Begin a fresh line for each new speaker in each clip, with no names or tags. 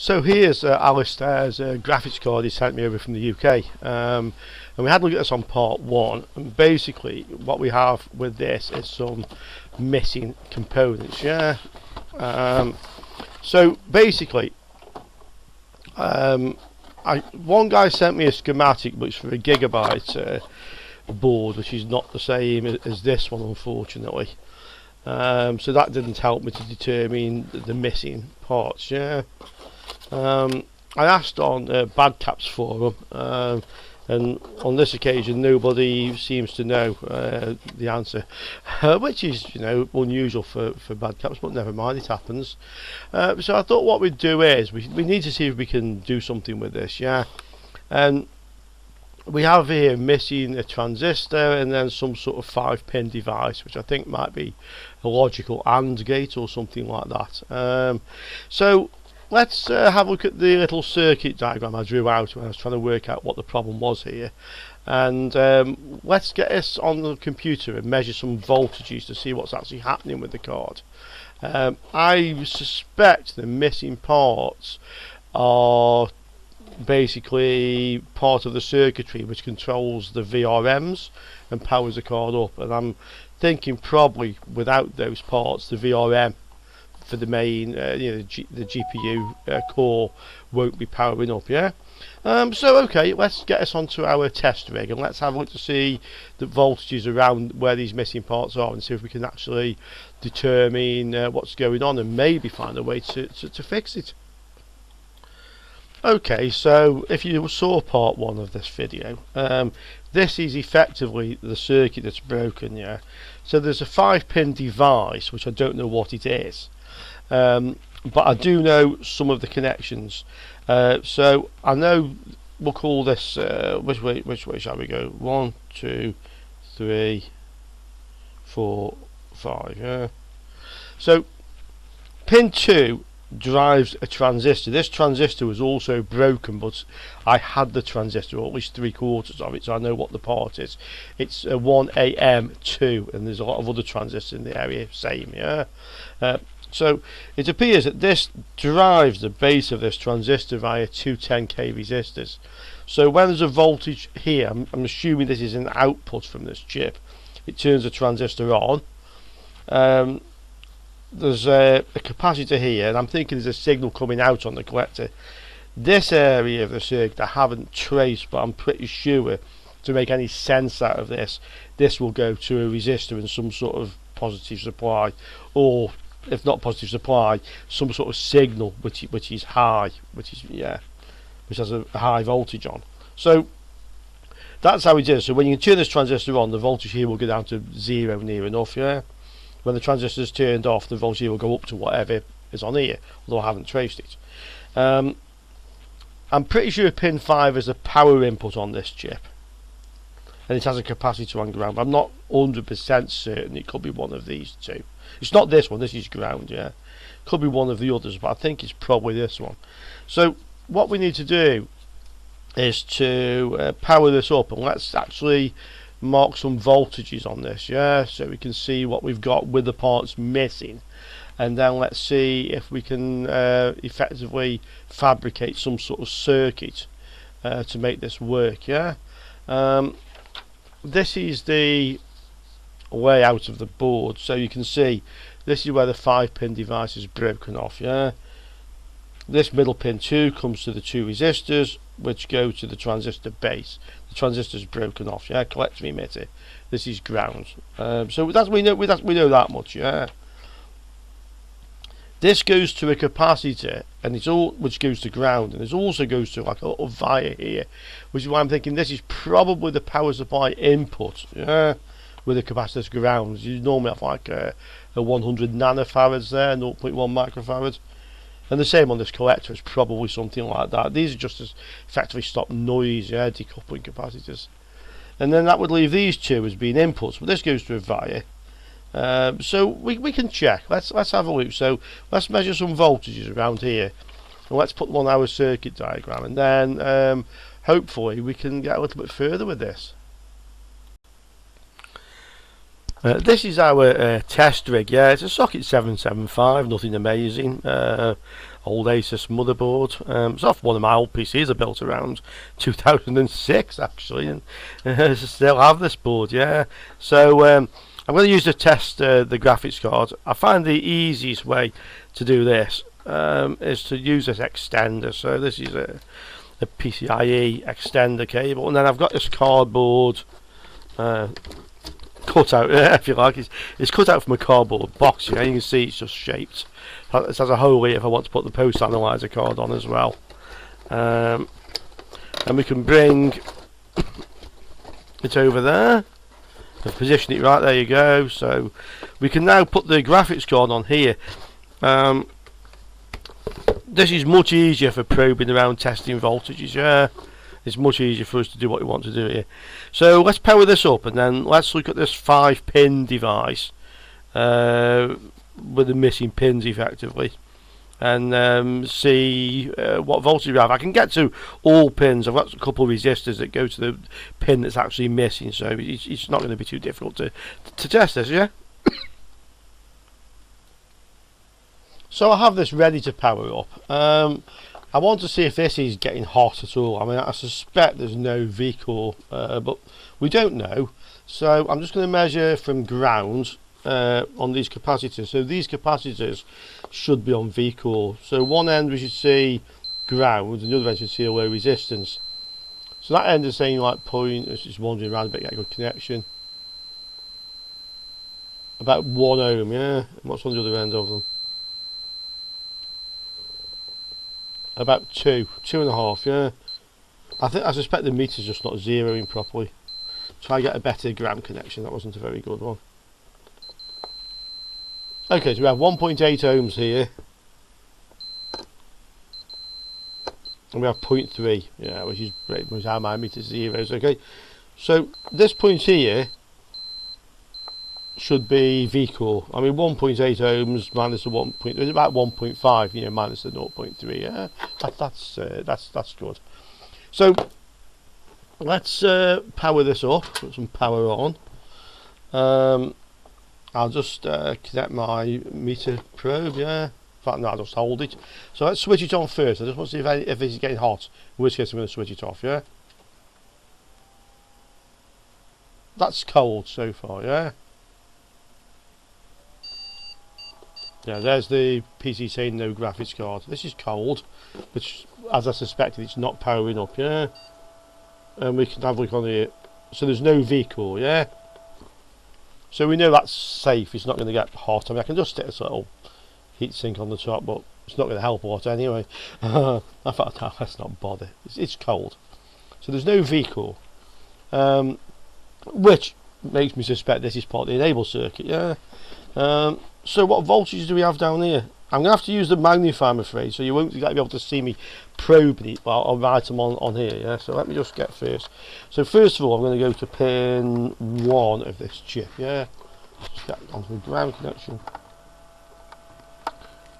So here's Alistair's graphics card he sent me over from the UK, and we had a look at this on part 1, and basically what we have with this is some missing components. So basically one guy sent me a schematic which for a gigabyte board, which is not the same as this one, unfortunately. So that didn't help me to determine the missing parts. I asked on Badcap's forum, and on this occasion nobody seems to know the answer, which is, unusual for Badcaps, but never mind, it happens. So I thought what we'd do is we need to see if we can do something with this. And we have here missing a transistor and then some sort of 5-pin device, which I think might be a logical AND gate or something like that. So let's have a look at the little circuit diagram I drew out when I was trying to work out what the problem was here, and let's get this on the computer and measure some voltages to see what's actually happening with the card. I suspect the missing parts are basically part of the circuitry which controls the VRMs and powers the card up, and I'm thinking probably without those parts the VRM for the main the GPU core won't be powering up. So okay, let's get us onto our test rig and let's have a look to see the voltages around where these missing parts are and see if we can actually determine what's going on and maybe find a way to fix it. Okay, so if you saw part 1 of this video, this is effectively the circuit that's broken. So there's a 5-pin device which I don't know what it is, but I do know some of the connections. So I know we'll call this which way shall we go? 1, 2, 3, 4, 5. So pin 2 drives a transistor. This transistor was also broken, but I had the transistor, or at least 3/4 of it, so I know what the part is. It's a 1AM2, and there's a lot of other transistors in the area, same. So it appears that this drives the base of this transistor via 210k resistors. So when there's a voltage here, I'm assuming this is an output from this chip, it turns the transistor on. There's a capacitor here, and I'm thinking there's a signal coming out on the collector. This area of the circuit I haven't traced, but I'm pretty sure to make any sense out of this will go to a resistor and some sort of positive supply, or if not positive supply, some sort of signal which is high, which has a high voltage on. So that's how it is. So when you turn this transistor on, the voltage here will go down to 0 near enough. When the transistor is turned off, the voltage will go up to whatever is on here, although I haven't traced it. I'm pretty sure pin 5 is a power input on this chip, and it has a capacitor on ground, but I'm not 100% certain. It could be one of these two. It's not this one, this is ground. Could be one of the others, but I think it's probably this one. So what we need to do is to power this up, and let's actually mark some voltages on this, so we can see what we've got with the parts missing, and then let's see if we can effectively fabricate some sort of circuit to make this work. This is the layout of the board, so you can see this is where the 5-pin device is broken off. This middle pin 2 comes to the 2 resistors which go to the transistor base. The transistor is broken off. Collector emitter. This is ground. So we know that much. This goes to a capacitor, and it's all which goes to ground, and it also goes to like a little via here, which is why I'm thinking this is probably the power supply input. With the capacitor's ground, you normally have like a 100 nanofarads there, 0.1 microfarad. And the same on this collector, is probably something like that. These are just as effectively stop noise, decoupling capacitors. And then that would leave these two as being inputs, but this goes to a via. So we can check. Let's have a look. So let's measure some voltages around here, and let's put them on our circuit diagram, and then hopefully we can get a little bit further with this. This is our test rig. It's a socket 775, nothing amazing. old Asus motherboard. It's off one of my old PCs I built around 2006 actually, and still have this board. Yeah, so I'm going to use to test the graphics card. I find the easiest way to do this is to use this extender. So this is a PCIe extender cable, and then I've got this cardboard cut out, if you like. It's cut out from a cardboard box. You can see it's just shaped. It has a hole here if I want to put the post analyzer card on as well. And we can bring it over there and position it right there. You go. So we can now put the graphics card on here. This is much easier for probing around, testing voltages. Yeah, it's much easier for us to do what we want to do here. So let's power this up, and then let's look at this 5-pin device with the missing pins effectively, and see what voltage we have. I can get to all pins. I've got a couple of resistors that go to the pin that's actually missing, so it's not going to be too difficult to test this. Yeah. So I have this ready to power up. I want to see if this is getting hot at all. I mean, I suspect there's no V-core, but we don't know. So I'm just going to measure from ground on these capacitors. So these capacitors should be on V-core. So one end we should see ground, and the other end should see a low resistance. So that end is saying like point, it's just wandering around a bit, get a good connection. About 1 ohm, yeah. And what's on the other end of them? About 2.5, yeah. I suspect the meter's just not zeroing properly. Try to get a better gram connection. That wasn't a very good one. Okay, so we have 1.8 ohms here, and we have 0.3, yeah, which is how my meter zeros. Okay, so this point here should be V-core. I mean, 1.8 ohms minus the 1. It's about 1.5, you know, minus the 0.3. Yeah, that's good. So let's power this up. Put some power on. I'll just connect my meter probe. Yeah. In fact, no, I'll just hold it. So let's switch it on first. I just want to see if it's getting hot. In which case, I'm going to switch it off. Yeah. That's cold so far. Yeah. Yeah, there's the PC saying no graphics card. This is cold, which, as I suspected, it's not powering up, yeah? And we can have a look on here. So there's no V-core, yeah? So we know that's safe, it's not going to get hot. I mean, I can just stick a little heat sink on the top, but it's not going to help a lot anyway. I thought, no, let's not bother. It's cold. So there's no V-core, which makes me suspect this is part of the enable circuit, yeah? So what voltage do we have down here? I'm going to have to use the magnifier, I'm afraid, so you won't exactly be able to see me probing it, but I'll write them on here, yeah? So let me just get first. So first of all, I'm going to go to pin 1 of this chip, yeah? Just get onto the ground connection.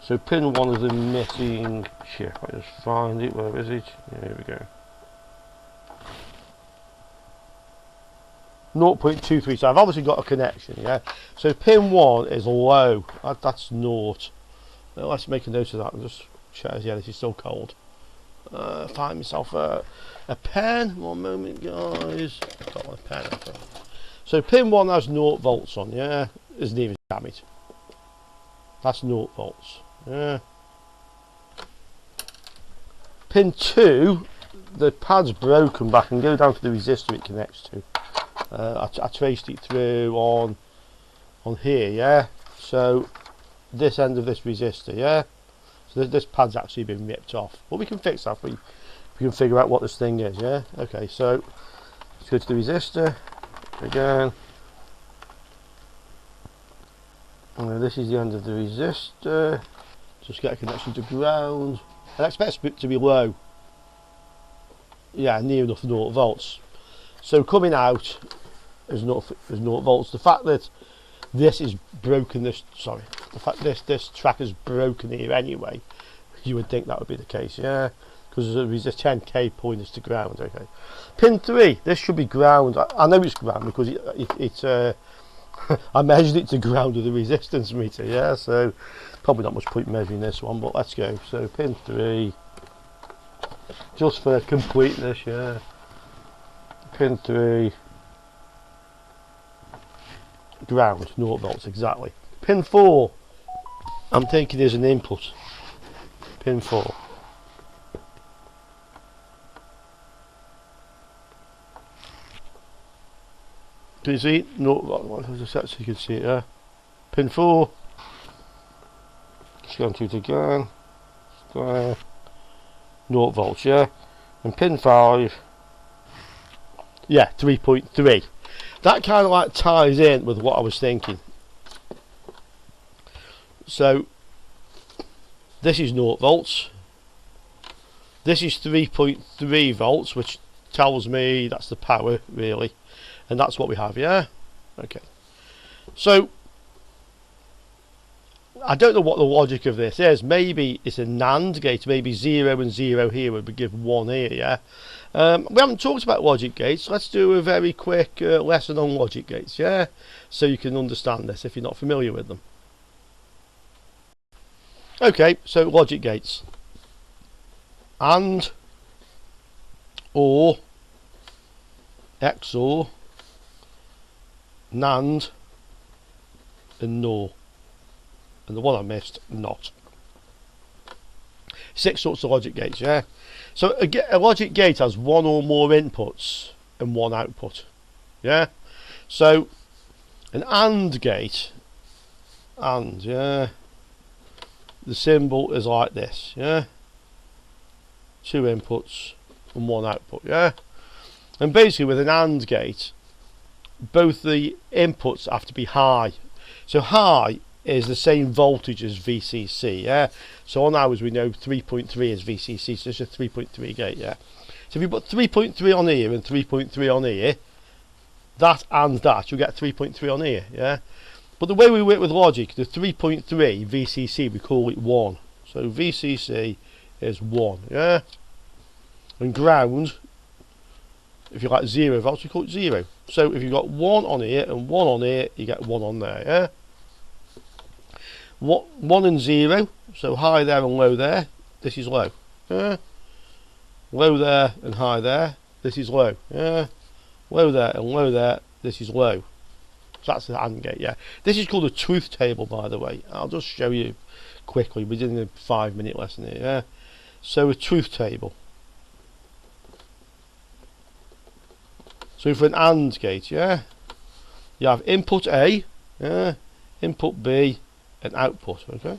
So pin 1 is the missing chip. I just find it, where is it? Yeah, here we go. 0.23, so I've obviously got a connection, yeah? So pin 1 is low, that's 0. Let's make a note of that and just check, yeah, this is still cold. Find myself a pen, 1 moment guys. I've got my pen. So pin 1 has 0 volts on, yeah? Isn't even, damn it. That's 0 volts, yeah? Pin 2, the pad's broken back and go down to the resistor it connects to. I traced it through on here, yeah. So this end of this resistor, yeah. So this pad's actually been ripped off, but we can fix that. We can figure out what this thing is, yeah. Okay, so let's go to the resistor again. And this is the end of the resistor. Just get a connection to ground. I expect it to be low. Yeah, near enough 0 volts. So coming out is 0 volts. The fact that this is broken, the fact this track is broken here anyway, you would think that would be the case, yeah? Because there's a 10k pointer to ground. Okay. Pin 3, this should be ground. I know it's ground because it I measured it to ground with the resistance meter, yeah, so probably not much point measuring this one, but let's go. So pin 3, just for completeness, yeah, pin 3, ground, 0 volts exactly. Pin 4, I'm thinking is an input, pin 4. Can you see it? No, what was the set so you can see it there? Pin 4, just going to it again, there, 0 volts, yeah, and pin 5, yeah, 3.3. That kind of like ties in with what I was thinking. So this is 0 volts, this is 3.3 volts, which tells me that's the power really, and that's what we have, yeah. Okay, so I don't know what the logic of this is. Maybe it's a NAND gate, maybe 0 and 0 here would give 1 here, yeah. We haven't talked about logic gates. Let's do a very quick lesson on logic gates, yeah, so you can understand this if you're not familiar with them. Okay, so logic gates. AND, OR, XOR, NAND, and NOR. And the one I missed, NOT. 6 sorts of logic gates, yeah. So a logic gate has 1 or more inputs and 1 output, yeah. So an AND gate, AND, yeah, the symbol is like this, yeah. 2 inputs and 1 output, yeah. And basically with an AND gate, both the inputs have to be high. So high is the same voltage as VCC, yeah. So on ours we know 3.3 is VCC, so it's a 3.3 gate, yeah. So if you put 3.3 on here and 3.3 on here, that and that, you'll get 3.3 on here, yeah. But the way we work with logic, the 3.3 VCC, we call it 1. So VCC is 1, yeah. And ground, if you like 0 volts, we call it 0. So if you've got 1 on here and 1 on here, you get 1 on there, yeah. 1 and 0, so high there and low there, this is low, yeah. Low there and high there, this is low, yeah. Low there and low there, this is low. So that's the AND gate, yeah. This is called a truth table, by the way. I'll just show you quickly. We're doing a 5-minute lesson here, yeah. So a truth table. So for an AND gate, yeah, you have input A, yeah, input B, and output, okay.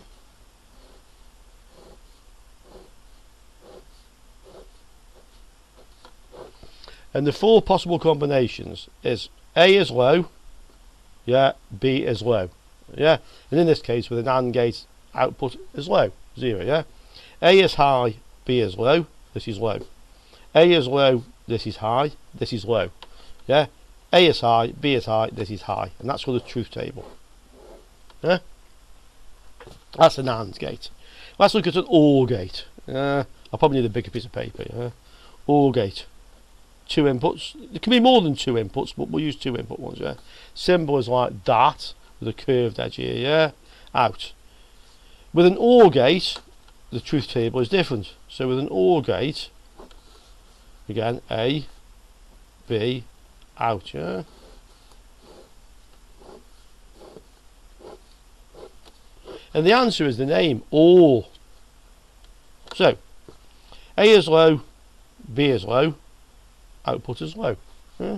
And the 4 possible combinations is A is low, yeah, B is low, yeah, and in this case with an AND gate, output is low, 0, yeah. A is high, B is low, this is low. A is low, this is high, this is low, yeah. A is high, B is high, this is high, and that's called a truth table, yeah. That's an AND gate. Let's look at an OR gate. I'll probably need a bigger piece of paper, yeah. OR gate. 2 inputs. There can be more than 2 inputs, but we'll use 2 input ones, yeah. Symbol is like that, with a curved edge here, yeah. Out. With an OR gate, the truth table is different. So with an OR gate, again, A, B, out, yeah. And the answer is the name, OR. So, A is low, B is low, output is low. Yeah.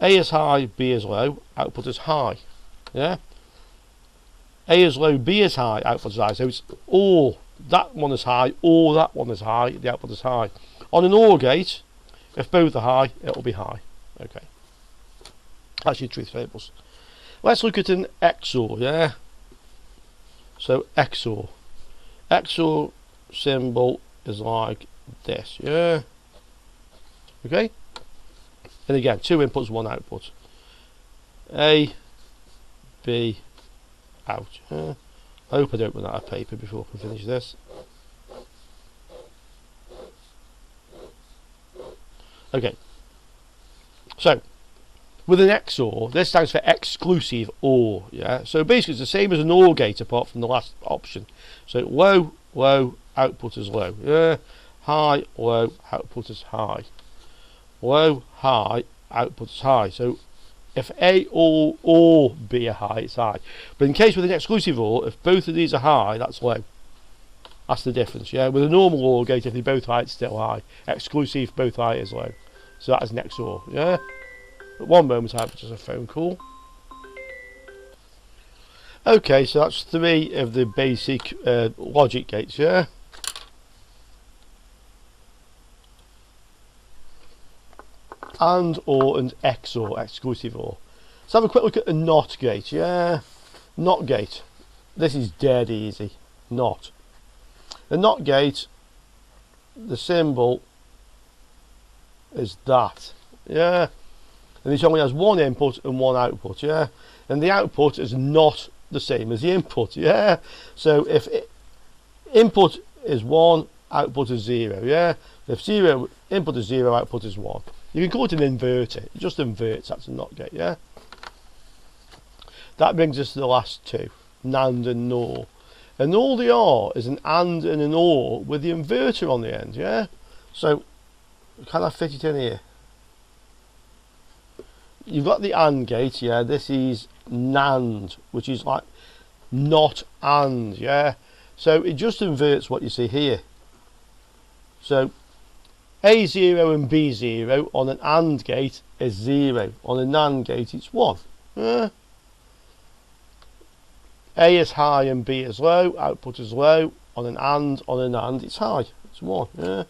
A is high, B is low, output is high. Yeah. A is low, B is high, output is high. So it's OR. That one is high, or that one is high, the output is high. On an OR gate, if both are high, it will be high. Okay. That's your truth tables. Let's look at an XOR, yeah. So XOR. XOR symbol is like this, yeah. Okay. And again, 2 inputs, 1 output. A, B, out. Yeah. I hope I don't run out of paper before I can finish this. Okay. So with an XOR, this stands for exclusive OR, yeah? So basically it's the same as an OR gate apart from the last option. So low, low, output is low, yeah? High, low, output is high. Low, high, output is high. So if A or B are high, it's high. But in case with an exclusive OR, if both of these are high, that's low. That's the difference, yeah? With a normal OR gate, if they're both high, it's still high. Exclusive, both high is low. So that is an XOR, yeah? At one moment I have just a phone call. Okay, so that's 3 of the basic logic gates, yeah? And OR and XOR, exclusive OR. Let's have a quick look at the NOT gate, yeah? NOT gate. This is dead easy. NOT. The NOT gate, the symbol is that, yeah? And it only has one input and one output, yeah? And the output is not the same as the input, yeah? So if input is 1, output is 0, yeah? If input is 0, output is 1. You can call it an inverter. It just inverts. That's a NOT gate, yeah? That brings us to the last two, NAND and NOR. And all they are is an AND and an OR with the inverter on the end, yeah? So, can I fit it in here? You've got the AND gate, yeah? This is NAND, which is like not AND, yeah? So, it just inverts what you see here. So, A0 and B0 on an AND gate is 0. On a NAND gate, it's 1. Yeah? A is high and B is low, output is low. On an AND, on an AND, it's high, it's 1. Yeah?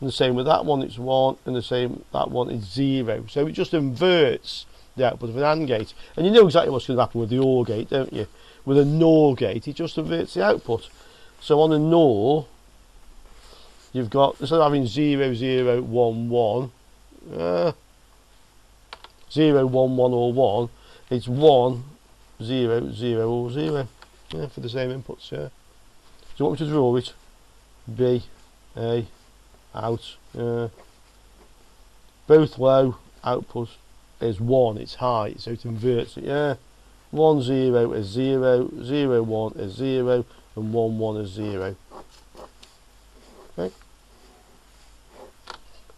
And the same with that one, it's 1, and the same, that one is 0. So it just inverts the output of an AND gate. And you know exactly what's going to happen with the OR gate, don't you? With a NOR gate, it just inverts the output. So on a NOR, you've got, instead of having 0, 0, 1, 1, 0, 1, 1 or 1, it's 1, 0, 0 or 0, yeah, for the same inputs, yeah. Do you want me to draw it? B, A, out, both low, output is 1, it's high, so it inverts it, yeah. 1, 0 is 0, 0, 1 is 0, and 1, 1 is 0. Okay.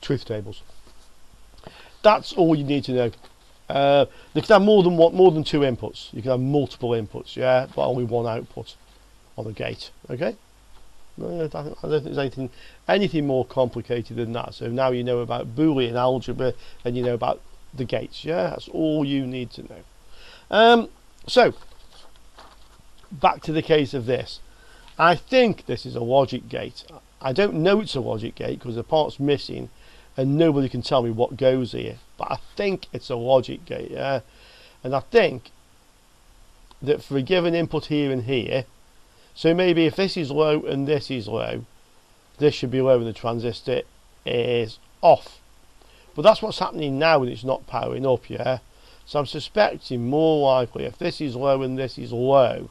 Truth tables. That's all you need to know. You can have more than 2 inputs. You can have multiple inputs, yeah, but only one output on the gate. Okay. I don't think there's anything more complicated than that. So now you know about Boolean algebra and you know about the gates. Yeah, that's all you need to know. So back to the case of this. I think this is a logic gate. I don't know it's a logic gate because the part's missing and nobody can tell me what goes here, but I think it's a logic gate, yeah. And I think that for a given input here and here, so maybe if this is low and this is low, this should be low and the transistor is off. But that's what's happening now when it's not powering up, yeah. So I'm suspecting more likely if this is low and this is low,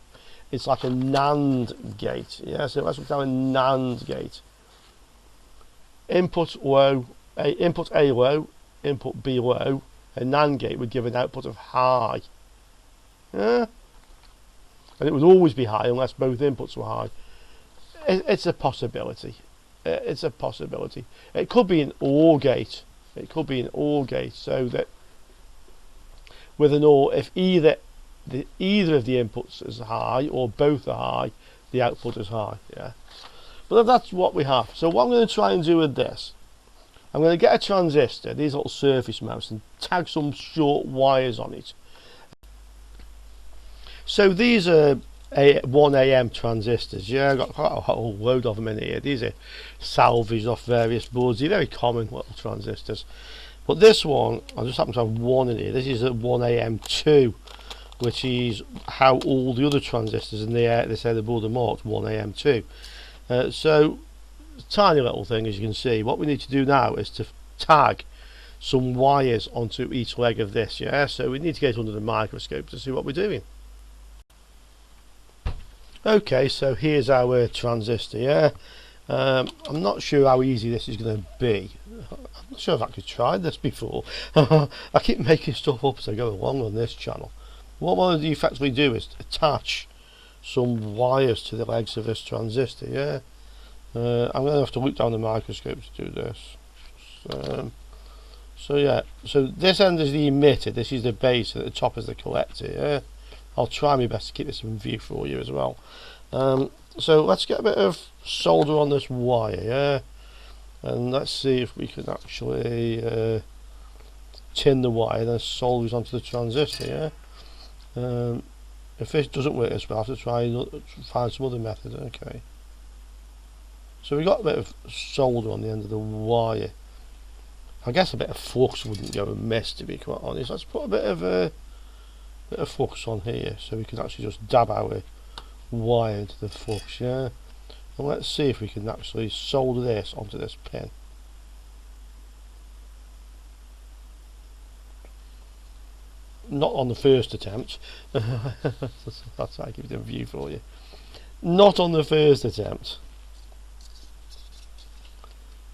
it's like a NAND gate, yeah. So let's look at a NAND gate. Input low, input A low, input B low, a NAND gate would give an output of high. Yeah? And it would always be high unless both inputs were high. It's a possibility. It's a possibility. It could be an OR gate. It could be an OR gate so that with an OR, if either of the inputs is high or both are high, the output is high. Yeah. But that's what we have. So what I'm going to try and do with this, I'm going to get a transistor, these little surface mounts, and tag some short wires on it. So these are 1am transistors. Yeah, I've got quite a whole load of them in here. These are salvaged off various boards. They're very common little transistors. But this one, I just happen to have one in here. This is a 1am2, which is how all the other transistors in the say the board are marked 1am2. So tiny little thing, as you can see. What we need to do now is to tag some wires onto each leg of this, yeah. So we need to get under the microscope to see what we're doing. Okay, so here's our transistor, yeah, I'm not sure how easy this is going to be. I'm not sure I've actually tried this before. I keep making stuff up as I go along on this channel. What I want to effectively do is attach some wires to the legs of this transistor, yeah. I'm going to have to look down the microscope to do this. So yeah, so this end is the emitter, this is the base, at the top is the collector, yeah. I'll try my best to keep this in view for you as well. So let's get a bit of solder on this wire, yeah, and let's see if we can actually tin the wire and then solder it onto the transistor, yeah. If this doesn't work this way, I'll have to try and find some other method. Okay, so we got a bit of solder on the end of the wire. I guess a bit of flux wouldn't go amiss, to be quite honest. Let's put a bit of flux on here so we can actually just dab our wire into the flux, yeah. And let's see if we can actually solder this onto this pin. Not on the first attempt. That's how I keep it in view for you. Not on the first attempt.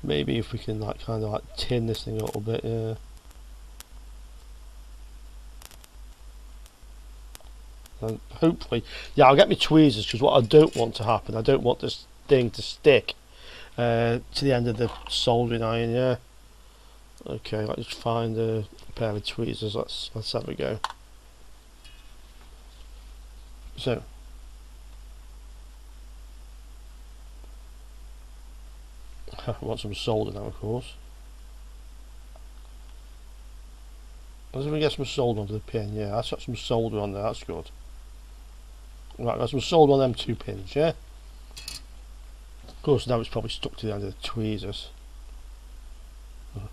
Maybe if we can like kind of like tin this thing a little bit, yeah. And hopefully, yeah, I'll get my tweezers, because what I don't want to happen, I don't want this thing to stick to the end of the soldering iron, yeah. Okay, let's just find a pair of tweezers. Let's have a go. So I want some solder now, of course. Let's see if we get some solder onto the pin. Yeah, that's got some solder on there. That's good. Right, got some solder on them two pins. Yeah. Of course, now it's probably stuck to the end of the tweezers.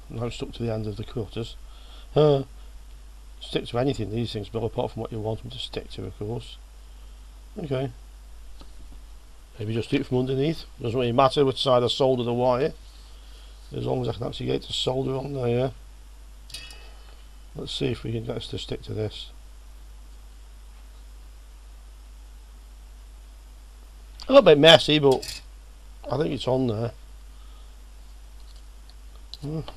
Now it's stuck to the end of the cutters. Stick to anything, these things, but apart from what you want them to stick to, of course. Okay. Maybe just do it from underneath. Doesn't really matter which side I solder the wire, as long as I can actually get the solder on there, yeah. Let's see if we can get this to stick to this. A little bit messy, but I think it's on there. Let's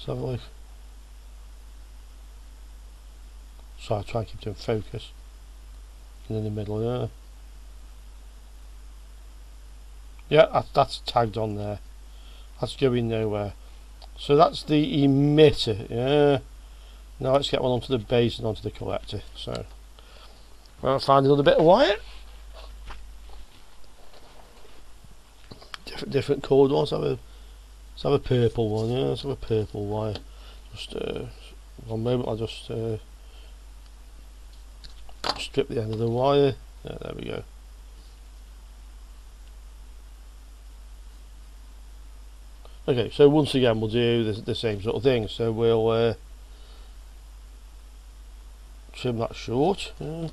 have a look. So I'll try and keep it in focus. And in the middle, yeah. Yeah, that's tagged on there. That's going nowhere. So that's the emitter, yeah. Now let's get one onto the base and onto the collector. So I'll find another bit of wire. Different coloured ones. Let's have a purple one, yeah. Let's have a purple wire. Just one moment, I'll just strip the end of the wire. Yeah, there we go. Okay, so once again we'll do the same sort of thing. So we'll trim that short, yeah.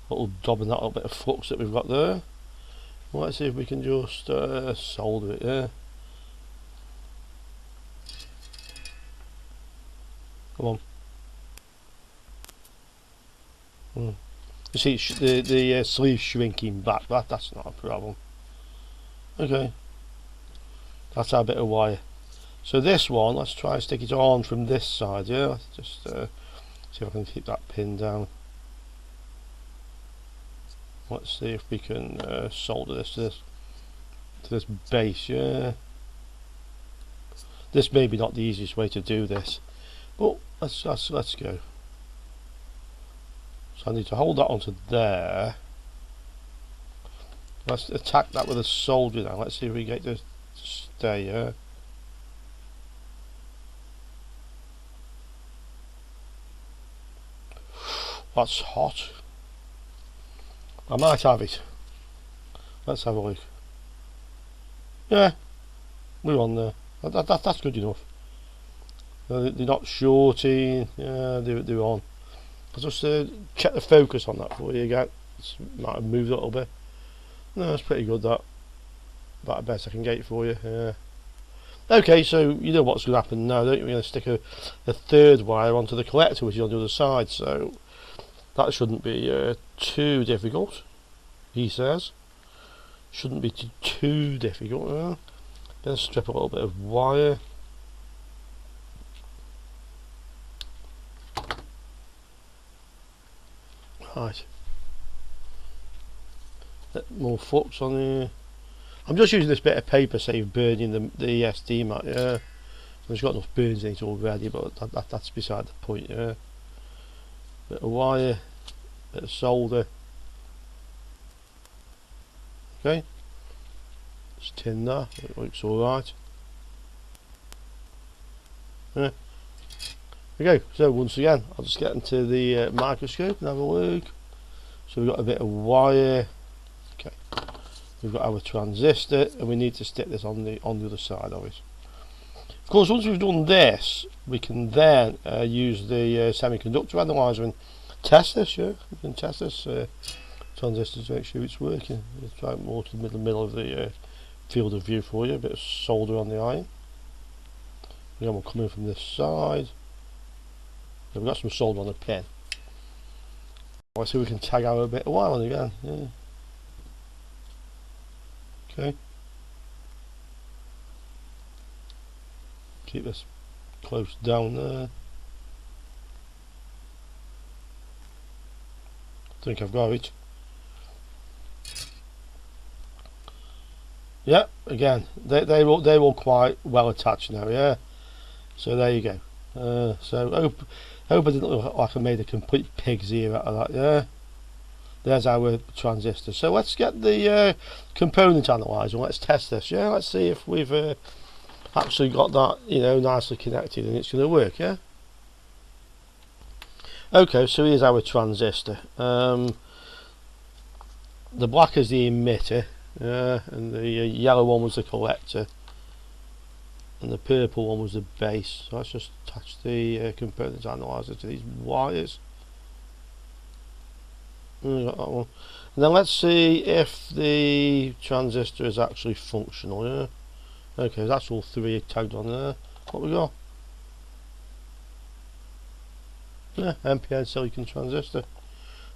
Little dob in that little bit of flux that we've got there. Well, let's see if we can just solder it, yeah. Come on. You see the sleeve shrinking back, that's not a problem. Okay. That's our bit of wire. So this one, let's try and stick it on from this side, yeah. Let's just see if I can keep that pin down. Let's see if we can solder this to this base, yeah. This may be not the easiest way to do this, but let's go. So I need to hold that onto there. Let's attack that with a solder now. Let's see if we get to stay, yeah. That's hot. I might have it. Let's have a look. Yeah, we're on there. That's good enough. They're not shorting. Yeah, they're on. I'll just check the focus on that for you again. Might have moved a little bit. No, that's pretty good. That best I can get it for you. Yeah. Okay, so you know what's going to happen now, don't you? We're going to stick a third wire onto the collector, which is on the other side. So that shouldn't be too difficult, he says. Shouldn't be too difficult. Then strip a little bit of wire. Right. More flux on here. I'm just using this bit of paper, save burning the SD mat. Yeah, it's got enough burns in it already, but that's beside the point. Yeah, bit of wire, bit of solder. Okay, just tin that. It looks all right. Yeah. Okay, so once again, I'll just get into the microscope and have a look. So we've got a bit of wire. Okay, we've got our transistor, and we need to stick this on the other side of it. Of course, once we've done this, we can then use the semiconductor analyzer and test this. Yeah, we can test this transistor to make sure it's working. Let's try it more to the middle of the field of view for you. A bit of solder on the iron. Again, we'll come in from this side. So we've got some solder on the pin. Let's see if we can tag our bit of wire on again. Yeah. Okay. Keep this close down there. I think I've got it. Yeah, again, they're all quite well attached now. Yeah. So there you go. So hope I didn't look like I made a complete pig's ear out of that. Yeah, there's our transistor. So let's get the component analyzer. Let's test this. Yeah, let's see if we've actually got that, you know, nicely connected and it's going to work. Yeah. Okay, so here's our transistor. The black is the emitter, and the yellow one was the collector, and the purple one was the base. So let's just attach the component analyzer to these wires. We got that one. And then let's see if the transistor is actually functional. Yeah. Okay, that's all three tagged on there. What we got? Yeah, NPN silicon transistor.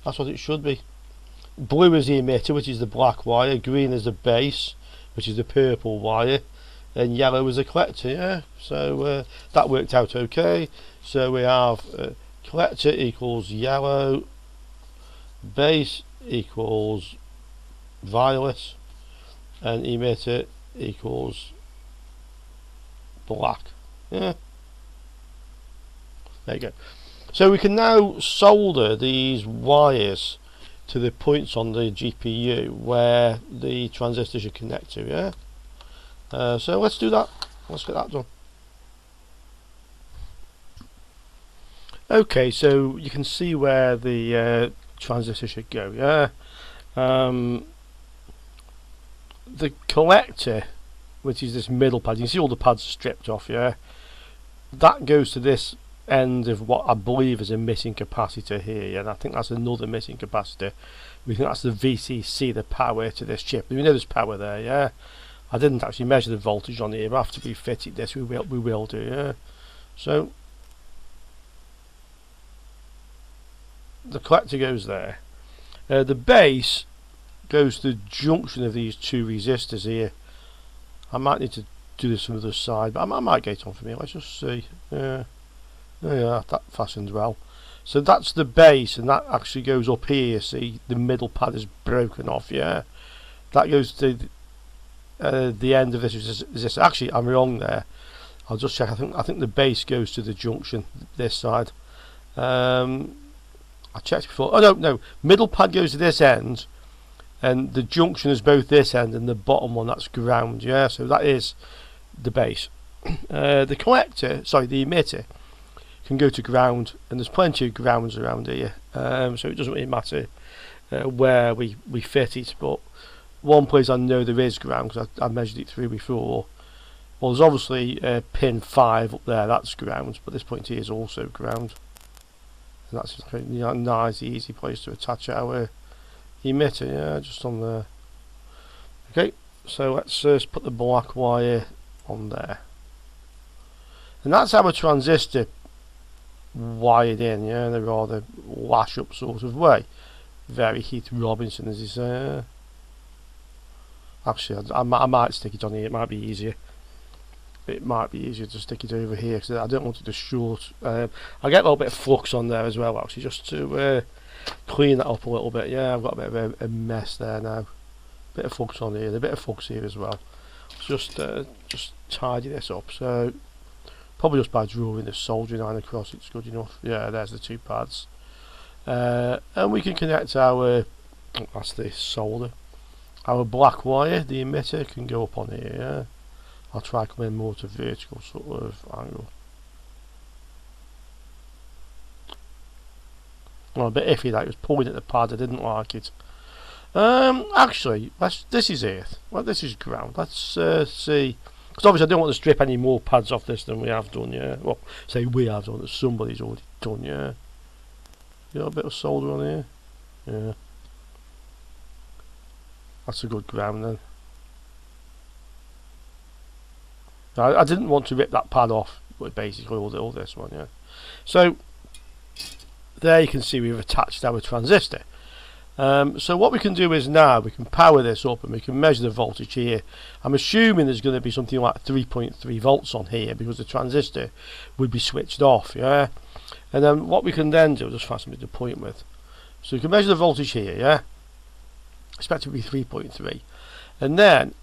That's what it should be. Blue is the emitter, which is the black wire. Green is the base, which is the purple wire. And yellow is the collector. Yeah, so that worked out okay. So we have collector equals yellow, base equals violet, and emitter equals black. Yeah, there you go. So we can now solder these wires to the points on the GPU where the transistor should connect to. Yeah. So let's do that. Let's get that done. Okay, so you can see where the transistor should go. Yeah. The collector, which is this middle pad, you can see all the pads stripped off. Yeah. That goes to this end of what I believe is a missing capacitor here. Yeah, and I think that's another missing capacitor. We think that's the VCC, the power to this chip. We know there's power there. Yeah. I didn't actually measure the voltage on here, but after we fitted this, we will do. Yeah. So the collector goes there. The base goes to the junction of these two resistors here. I might need to do this from the other side, but I might get it on from here. Let's just see. Yeah, that fastens well. So that's the base, and that actually goes up here. See, the middle pad is broken off. Yeah, that goes to the end of this. Is this actually? I'm wrong there. I'll just check. I think the base goes to the junction this side. I checked before. Oh no, middle pad goes to this end, and the junction is both this end and the bottom one. That's ground. Yeah, so that is the base. The collector, sorry, the emitter, can go to ground, and there's plenty of grounds around here. So it doesn't really matter where we fit it. But one place I know there is ground because I measured it through before. Well, there's obviously pin 5 up there. That's ground, but this point here is also ground. And that's just like a nice, easy place to attach our emitter. Yeah, just on there. Okay, so let's just put the black wire on there, and that's our transistor wired in. Yeah, in a rather lash up sort of way. Very Heath Robinson, as he says. Actually, I might stick it on here. It might be easier. It might be easier to stick it over here because I don't want it to short. I get a little bit of flux on there as well, actually, just to clean that up a little bit. Yeah, I've got a bit of a mess there now. Bit of flux on here, a bit of flux here as well. Just tidy this up. So probably just by drawing the soldering line across, it's good enough. Yeah, there's the two pads, and we can connect our. That's the solder. Our black wire, the emitter, can go up on here. Yeah, I'll try coming more to vertical sort of angle. Well, a bit iffy that it was pulling at the pad. I didn't like it. Actually, this is earth. Well, this is ground. Let's see. Because obviously I don't want to strip any more pads off this than we have done, yeah. Well, say we have done, that somebody's already done, yeah. You got a bit of solder on here? Yeah. That's a good ground then. I didn't want to rip that pad off, but basically all this one, yeah. So, there you can see we've attached our transistor. So what we can do is now we can power this up and we can measure the voltage here. I'm assuming there's going to be something like 3.3 volts on here because the transistor would be switched off, yeah. And then what we can then do, just find something to point with. So we can measure the voltage here, yeah. Expect it to be 3.3, and then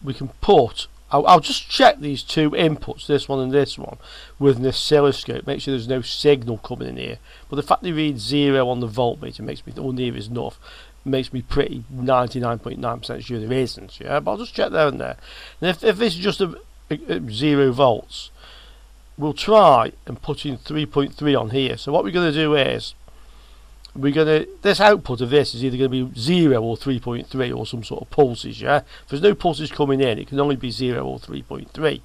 we can put. I'll just check these two inputs, this one and this one, with an oscilloscope. Make sure there's no signal coming in here. But the fact they read 0 on the voltmeter makes me, or near enough, makes me pretty 99.9% sure there isn't. Yeah, but I'll just check there and there. And if this is just a 0 volts, we'll try and put in 3.3 on here. So what we're going to do is, this output of this is either going to be 0 or 3.3 or some sort of pulses, yeah? If there's no pulses coming in, it can only be 0 or 3.3.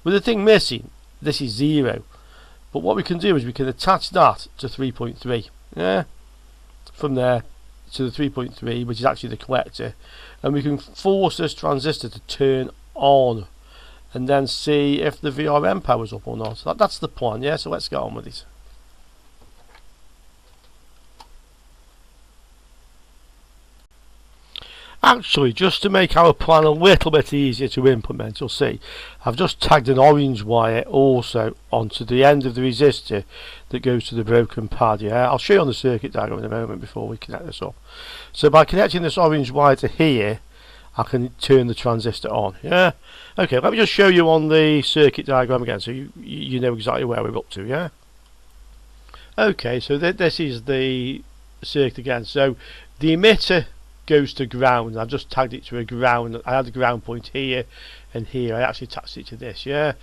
With the thing missing, this is 0. But what we can do is we can attach that to 3.3, yeah? From there to the 3.3, which is actually the collector, and we can force this transistor to turn on and then see if the VRM powers up or not. So that's the plan, yeah? So let's get on with it. Actually, just to make our plan a little bit easier to implement, you'll see I've just tagged an orange wire also onto the end of the resistor that goes to the broken pad. Yeah, I'll show you on the circuit diagram in a moment before we connect this up. So by connecting this orange wire to here, I can turn the transistor on. Yeah. Okay, let me just show you on the circuit diagram again so you know exactly where we're up to. Yeah. Okay, so this is the circuit again. So the emitter goes to ground. I've just tagged it to a ground. I had a ground point here and here. I actually attached it to this, yeah.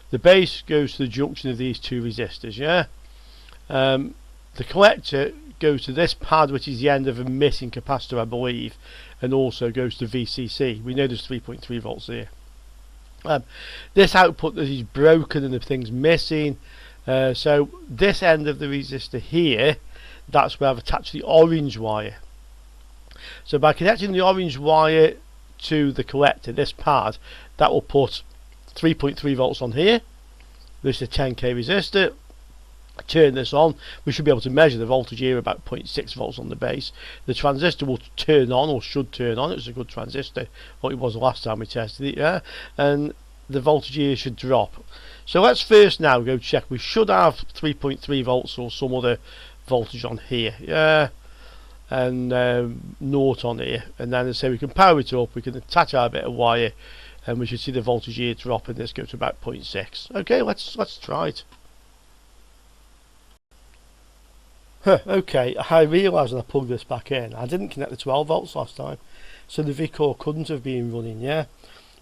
The base goes to the junction of these two resistors, yeah. The collector goes to this pad, which is the end of a missing capacitor, I believe, and also goes to VCC. We know there's 3.3 volts here. This output that is broken and the thing's missing, so this end of the resistor here, that's where I've attached the orange wire. So by connecting the orange wire to the collector, this pad, that will put 3.3 volts on here. This is a 10k resistor. Turn this on, we should be able to measure the voltage here about 0.6 volts on the base. The transistor will turn on, or should turn on. It's a good transistor, what it was the last time we tested it, yeah. And the voltage here should drop. So let's first now go check. We should have 3.3 volts or some other voltage on here, yeah. And naught on here, and then say we can power it up, we can attach our bit of wire, and we should see the voltage here drop, and this go to about 0.6. Okay, let's try it. Okay, I realised when I plugged this back in, I didn't connect the 12 volts last time, so the VCore couldn't have been running, yeah.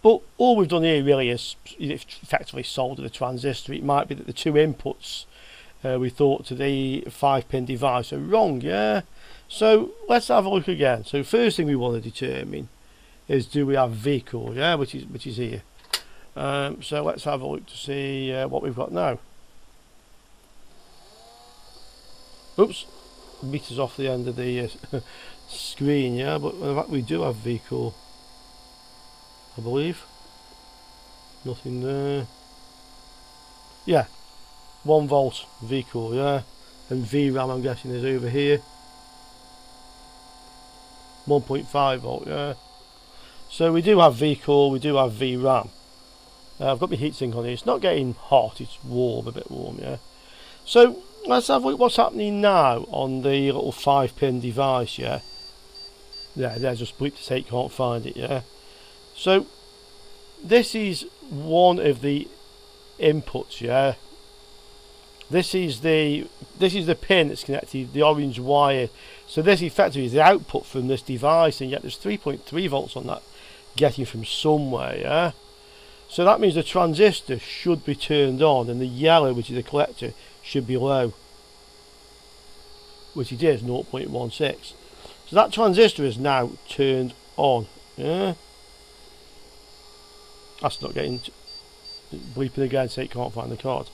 But all we've done here really is effectively solder the transistor. It might be that the two inputs we thought to the 5-pin device are wrong, yeah. So let's have a look again. So first thing we want to determine is, do we have VCore, yeah, which is here. So let's have a look to see what we've got now. Oops, meters off the end of the screen, yeah, but in fact we do have VCore, I believe. Nothing there. Yeah, 1 volt VCore, yeah, and VRAM I'm guessing is over here. 1.5 volt, yeah. So we do have VCore, we do have VRAM. I've got my heatsink on here. It's not getting hot, it's warm, a bit warm, yeah. So let's have a look what's happening now on the little 5-pin device, yeah. Yeah, there's just bleep to say it can't find it, yeah. So this is one of the inputs, yeah. This is the pin that's connected, the orange wire. So this effectively is the output from this device, and yet there's 3.3 volts on that getting from somewhere, yeah. So that means the transistor should be turned on, and the yellow, which is the collector, should be low, which it is, 0.16. So that transistor is now turned on, yeah. That's not getting bleeping again, so it can't find the card.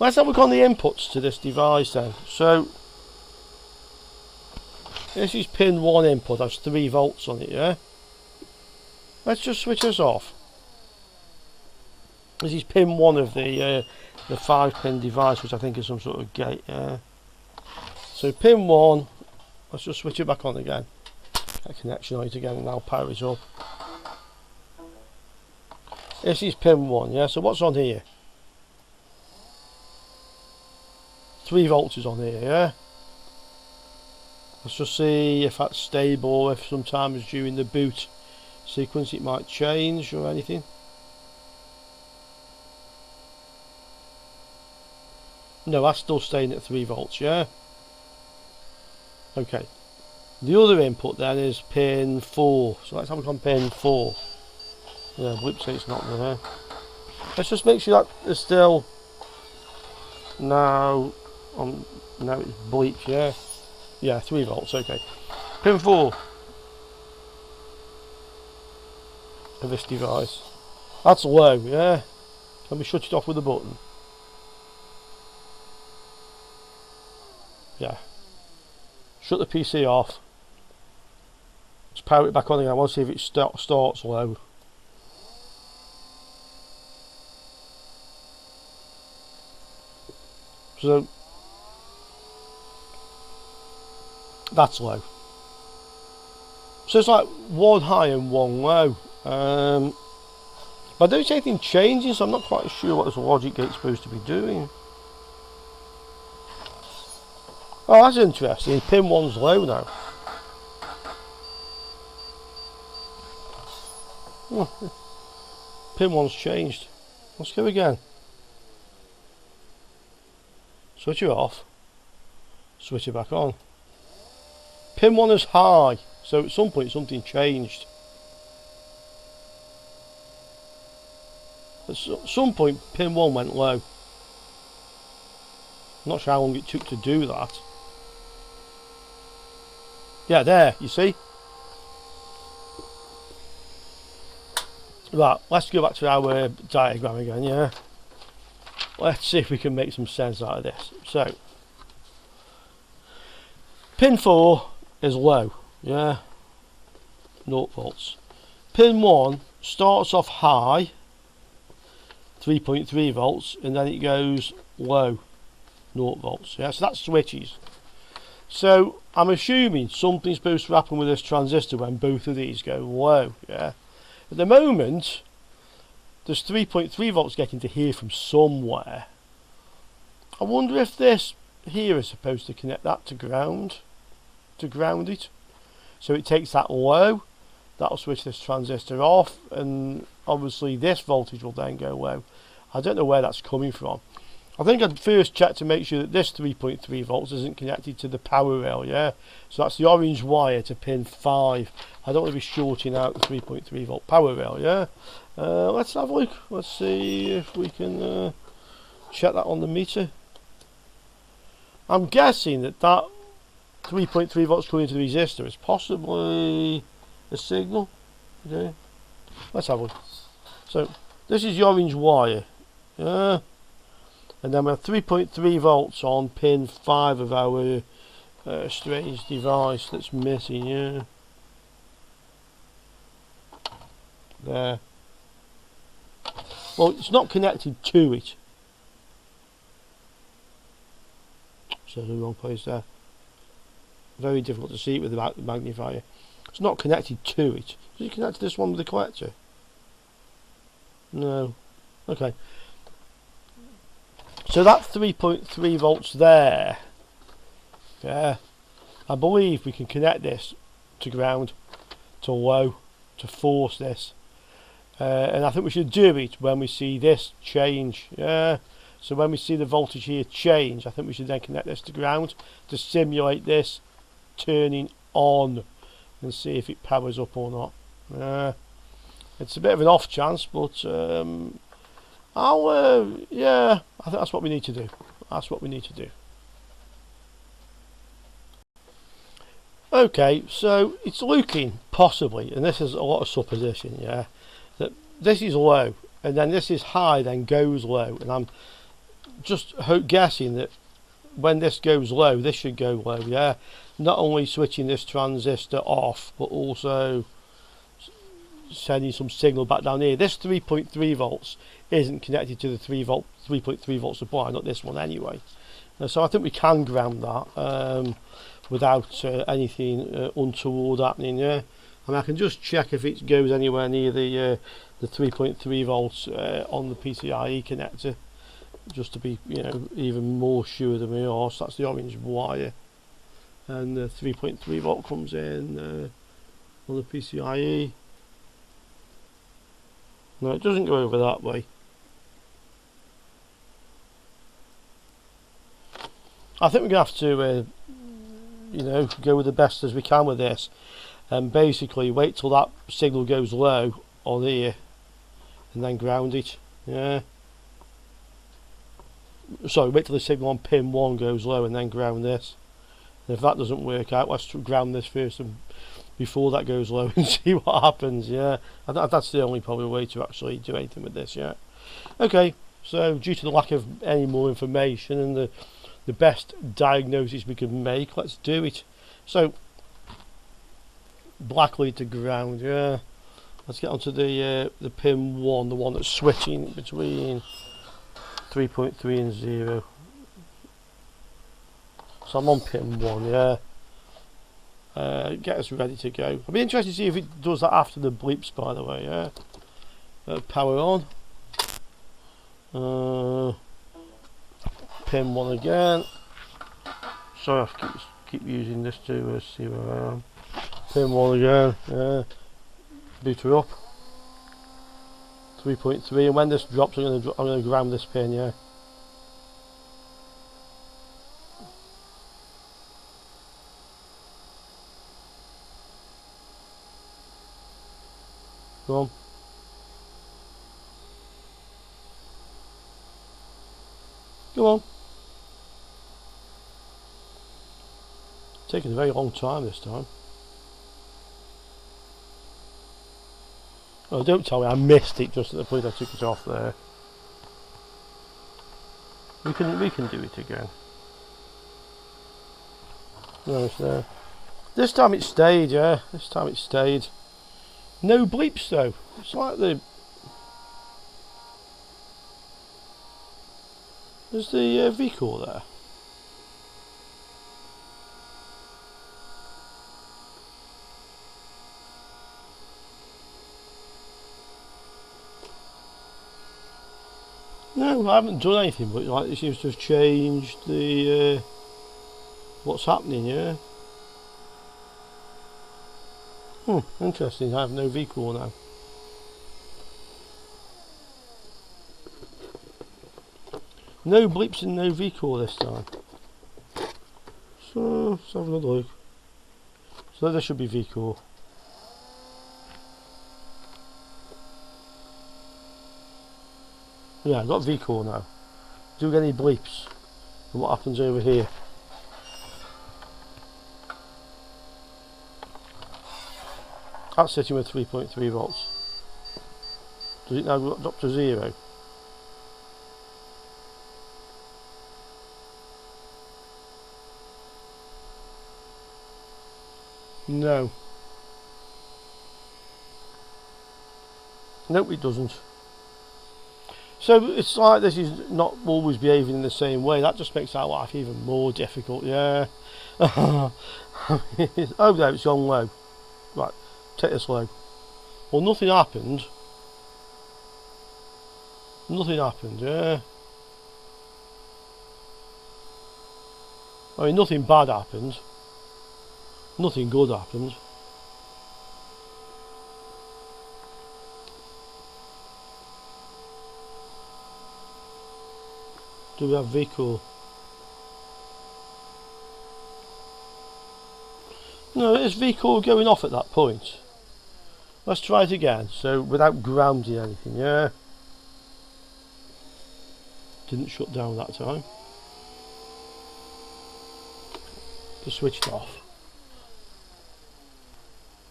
Let's have a look on the inputs to this device then. So this is pin 1 input, has 3 volts on it, yeah. Let's just switch this off. This is pin 1 of the 5-pin device, which I think is some sort of gate, yeah. So pin 1, let's just switch it back on again. Get connection on it again, and I'll power it up. This is pin 1, yeah. So what's on here? 3 volts is on here, yeah. Let's just see if that's stable, or if sometimes during the boot sequence it might change or anything. No, that's still staying at 3 volts, yeah. Okay. The other input then is pin 4. So let's have a look on pin 4. Yeah, bleep say it's not there. Let's just make sure that there's still now it's bleep, yeah. Yeah, 3 volts, okay. Pin 4 of this device. That's low, yeah. Can we shut it off with a button? Yeah. Shut the PC off. Let's power it back on again. I want to see if it starts low. So that's low. So it's like 1 high and 1 low. But I don't see anything changing, so I'm not quite sure what this logic gate's supposed to be doing. Oh, that's interesting. Pin 1's low now. Pin 1's changed. Let's go again. Switch it off. Switch it back on. Pin 1 is high, so at some point something changed. At some point pin 1 went low. I'm not sure how long it took to do that. Yeah, there, you see? Right, let's go back to our diagram again, yeah? Let's see if we can make some sense out of this. So, pin 4 is low, yeah? 0 volts. Pin 1 starts off high, 3.3 volts, and then it goes low, 0 volts, yeah? So that switches. So I'm assuming something's supposed to happen with this transistor when both of these go low, yeah? At the moment, there's 3.3 volts getting to here from somewhere. I wonder if this here is supposed to connect that to ground it. So it takes that low, that'll switch this transistor off, and obviously this voltage will then go low. I don't know where that's coming from. I think I'd first check to make sure that this 3.3 volts isn't connected to the power rail, yeah? So that's the orange wire to pin 5. I don't want to be shorting out the 3.3 volt power rail, yeah? Let's have a look. Let's see if we can check that on the meter. I'm guessing that 3.3 volts coming into the resistor is possibly a signal. Okay, let's have a look. So this is the orange wire, yeah? And then we have 3.3 volts on pin 5 of our strange device that's missing, yeah. There. Well, it's not connected to it. So the wrong place there. Very difficult to see it with the magnifier. It's not connected to it. Does it connect to this one with the collector? No. Okay. So that 3.3 volts there, yeah, I believe we can connect this to ground, to low, to force this. And I think we should do it when we see this change. Yeah. So when we see the voltage here change, I think we should then connect this to ground to simulate this turning on and see if it powers up or not. It's a bit of an off chance, but yeah, I think that's what we need to do. That's what we need to do. Okay, so it's looking possibly, and this is a lot of supposition, yeah, that this is low and then this is high, then goes low, and I'm just guessing that when this goes low, this should go low, yeah. Not only switching this transistor off, but also sending some signal back down here. This 3.3 volts isn't connected to the 3.3 volt supply, not this one anyway. So I think we can ground that without anything untoward happening. Yeah, I mean, I can just check if it goes anywhere near the 3.3 volts on the PCIe connector, just to be, you know, even more sure than we are. So that's the orange wire, and the 3.3 volt comes in on the PCIe. No, it doesn't go over that way. I think we're going to have to, you know, go with the best as we can with this, and basically wait till that signal goes low on here, and then ground it. Yeah. Sorry, wait till the signal on pin 1 goes low, and then ground this. And if that doesn't work out, let's ground this first and before that goes low and see what happens. Yeah, that's the only probably way to actually do anything with this. Yeah. Okay. So due to the lack of any more information and the best diagnosis we can make, let's do it. So black lead to ground. Yeah. Let's get onto the pin 1, the one that's switching between 3.3 and 0. So I'm on pin 1. Yeah. Get us ready to go. I'll be interested to see if it does that after the bleeps, by the way. Yeah. Power on. Pin 1 again. Sorry, I keep using this to see where I am. Pin 1 again. Yeah. Boot her up. 3.3, and when this drops, I'm going to ground this pin. Yeah. Come on. Come on. Taking a very long time this time. Oh, don't tell me I missed it just at the point I took it off there. We can do it again. No, it's there. This time it stayed, yeah. This time it stayed. No bleeps though. It's like there's the V-core there. No, I haven't done anything, but like it seems to have changed the what's happening. Yeah. Interesting. I have no V-core now. No bleeps and no V-core this time. So let's have another look. So there should be V-core. Yeah, I've got V-core now. Do we get any bleeps? And what happens over here? That's sitting with 3.3 volts. Does it now drop to 0? No. Nope, it doesn't. So it's like this is not always behaving in the same way. That just makes our life even more difficult. Yeah. Oh no, it's gone low. Right, take this leg. Well, nothing happened. Nothing happened, yeah. I mean, nothing bad happened. Nothing good happened. Do we have vehicle? No, it's vehicle going off at that point. Let's try it again. So without grounding anything, yeah. Didn't shut down that time. Just switched off.